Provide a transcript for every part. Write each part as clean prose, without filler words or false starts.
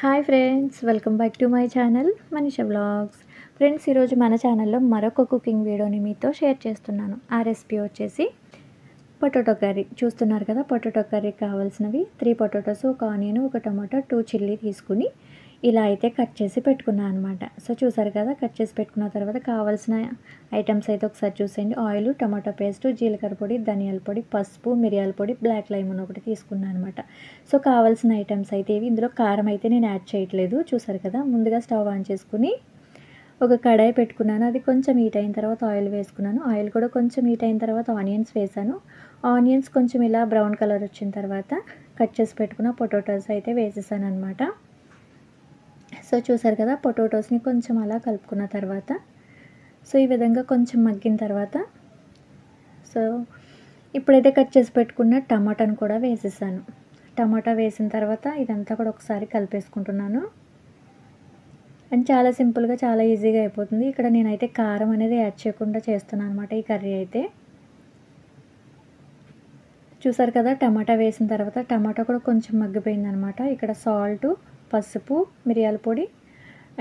Hi friends, welcome back to my channel Manisha vlogs. Friends, ఈరోజు మన ఛానల్లో మరొక కుకింగ్ వీడియోని మీతో షేర్ చేస్తున్నాను. ఆ రెసిపీ వచ్చేసి పొటాటో కర్రీ. చూస్తున్నారు కదా, పొటాటో కర్రీ కావాల్సినవి 3 పొటాటోస్, ఒక ఆనియన్, ఒక టమాటో, 2 చిల్లీ తీసుకుని ఇలా అయితే కట్ చేసి పెట్టుకున్నాను అనమాట. సో చూసారు కదా, కట్ చేసి పెట్టుకున్న తర్వాత కావాల్సిన ఐటమ్స్ అయితే ఒకసారి చూసేయండి. ఆయిల్, టమాటో పేస్ట్, జీలకర్ర పొడి, ధనియాల పొడి, పసుపు, మిరియాల పొడి, బ్లాక్ లైమన్ ఒకటి తీసుకున్నాను అనమాట. సో కావాల్సిన ఐటమ్స్ అయితే ఇవి. ఇందులో కారం అయితే నేను యాడ్ చేయట్లేదు. చూసారు కదా, ముందుగా స్టవ్ ఆన్ చేసుకుని ఒక కడాయి పెట్టుకున్నాను. అది కొంచెం హీట్ అయిన తర్వాత ఆయిల్ వేసుకున్నాను. ఆయిల్ కూడా కొంచెం హీట్ అయిన తర్వాత ఆనియన్స్ వేసాను. ఆనియన్స్ కొంచెం ఇలా బ్రౌన్ కలర్ వచ్చిన తర్వాత కట్ చేసి పెట్టుకున్న పొటాటోస్ అయితే వేసేసాను అనమాట. సో చూసారు కదా, పొటాటోస్ని కొంచెం అలా కలుపుకున్న తర్వాత సో ఈ విధంగా కొంచెం మగ్గిన తర్వాత సో ఇప్పుడైతే కట్ చేసి పెట్టుకున్న టమాటాను కూడా వేసేసాను. టమాటా వేసిన తర్వాత ఇదంతా కూడా ఒకసారి కలిపేసుకుంటున్నాను. అండ్ చాలా సింపుల్గా, చాలా ఈజీగా అయిపోతుంది. ఇక్కడ నేనైతే కారం అనేది యాడ్ చేయకుండా చేస్తున్నాను అనమాట ఈ కర్రీ అయితే. చూసారు కదా, టమాటా వేసిన తర్వాత టమాటా కూడా కొంచెం మగ్గిపోయింది అనమాట. ఇక్కడ సాల్టు, పసుపు, మిరియాల పొడి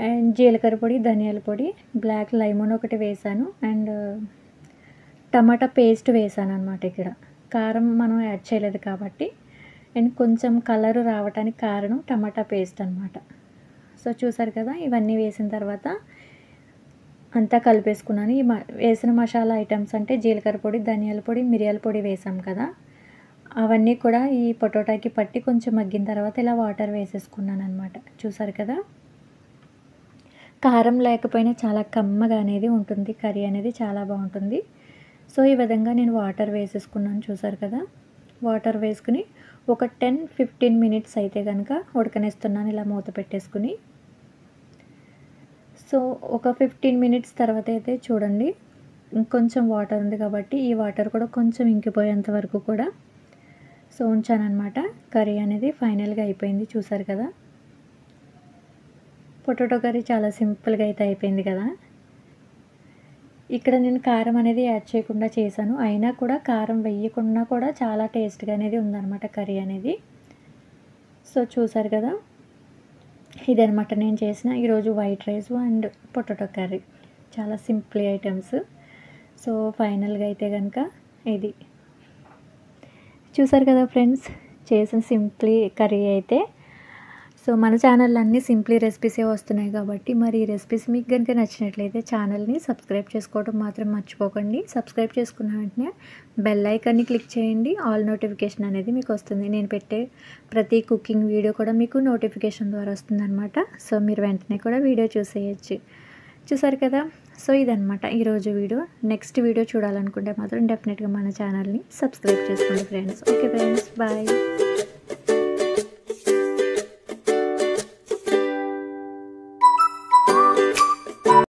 అండ్ జీలకర్ర పొడి, ధనియాల పొడి, బ్లాక్ లైమన్ ఒకటి వేసాను అండ్ టమాటా పేస్ట్ వేసాను అనమాట. ఇక్కడ కారం మనం యాడ్ చేయలేదు కాబట్టి అండ్ కొంచెం కలర్ రావడానికి కారణం టమాటా పేస్ట్ అనమాట. సో చూసారు కదా, ఇవన్నీ వేసిన తర్వాత అంతా కలిపేసుకున్నాను. ఈ వేసిన మసాలా ఐటమ్స్ అంటే జీలకర్ర పొడి, ధనియాల పొడి, మిరియాల పొడి వేసాం కదా, అవన్నీ కూడా ఈ పొటాటోకి పట్టి కొంచెం మగ్గిన తర్వాత ఇలా వాటర్ వేసేసుకున్నాను అనమాట. చూసారు కదా, కారం లేకపోయినా చాలా కమ్మగా అనేది ఉంటుంది, కర్రీ అనేది చాలా బాగుంటుంది. సో ఈ విధంగా నేను వాటర్ వేసేసుకున్నాను. చూసారు కదా, వాటర్ వేసుకుని ఒక 10-15 మినిట్స్ అయితే కనుక ఉడకనేస్తున్నాను ఇలా మూత పెట్టేసుకుని. సో ఒక 15 మినిట్స్ తర్వాత అయితే చూడండి, ఇంకొంచెం వాటర్ ఉంది కాబట్టి ఈ వాటర్ కూడా కొంచెం ఇంకిపోయేంత వరకు కూడా సో ఉంచానమాట. కర్రీ అనేది ఫైనల్గా అయిపోయింది. చూసారు కదా, పొటాటో కర్రీ చాలా సింపుల్గా అయితే అయిపోయింది కదా. ఇక్కడ నేను కారం అనేది యాడ్ చేయకుండా చేశాను, అయినా కూడా కారం వేయకుండా కూడా చాలా టేస్ట్గా అనేది ఉందన్నమాట కర్రీ అనేది. సో చూసారు కదా, ఇదనమాట నేను చేసిన ఈరోజు white rice and potato curry. చాలా సింపుల్ ఐటమ్స్. సో ఫైనల్గా అయితే కనుక ఇది చూసారు కదా ఫ్రెండ్స్, చేసిన సింప్లీ కర్రీ అయితే. సో మన ఛానల్లో అన్నీ సింప్లీ రెసిపీసే వస్తున్నాయి కాబట్టి మరి ఈ రెసిపీస్ మీకు కనుక నచ్చినట్లయితే ఛానల్ని సబ్స్క్రైబ్ చేసుకోవడం మాత్రం మర్చిపోకండి. సబ్స్క్రైబ్ చేసుకున్న వెంటనే బెల్ ఐకాన్ని క్లిక్ చేయండి. ఆల్ నోటిఫికేషన్ అనేది మీకు వస్తుంది. నేను పెట్టే ప్రతి కుకింగ్ వీడియో కూడా మీకు నోటిఫికేషన్ ద్వారా వస్తుందన్నమాట. సో మీరు వెంటనే కూడా వీడియో చూసేయచ్చు. చూసారు కదా, సో ఇదనమాట ఈరోజు వీడియో. నెక్స్ట్ వీడియో చూడాలనుకుంటే మాత్రం డెఫినెట్గా మన ఛానల్ని సబ్స్క్రైబ్ చేసుకోండి ఫ్రెండ్స్. Okay friends, bye.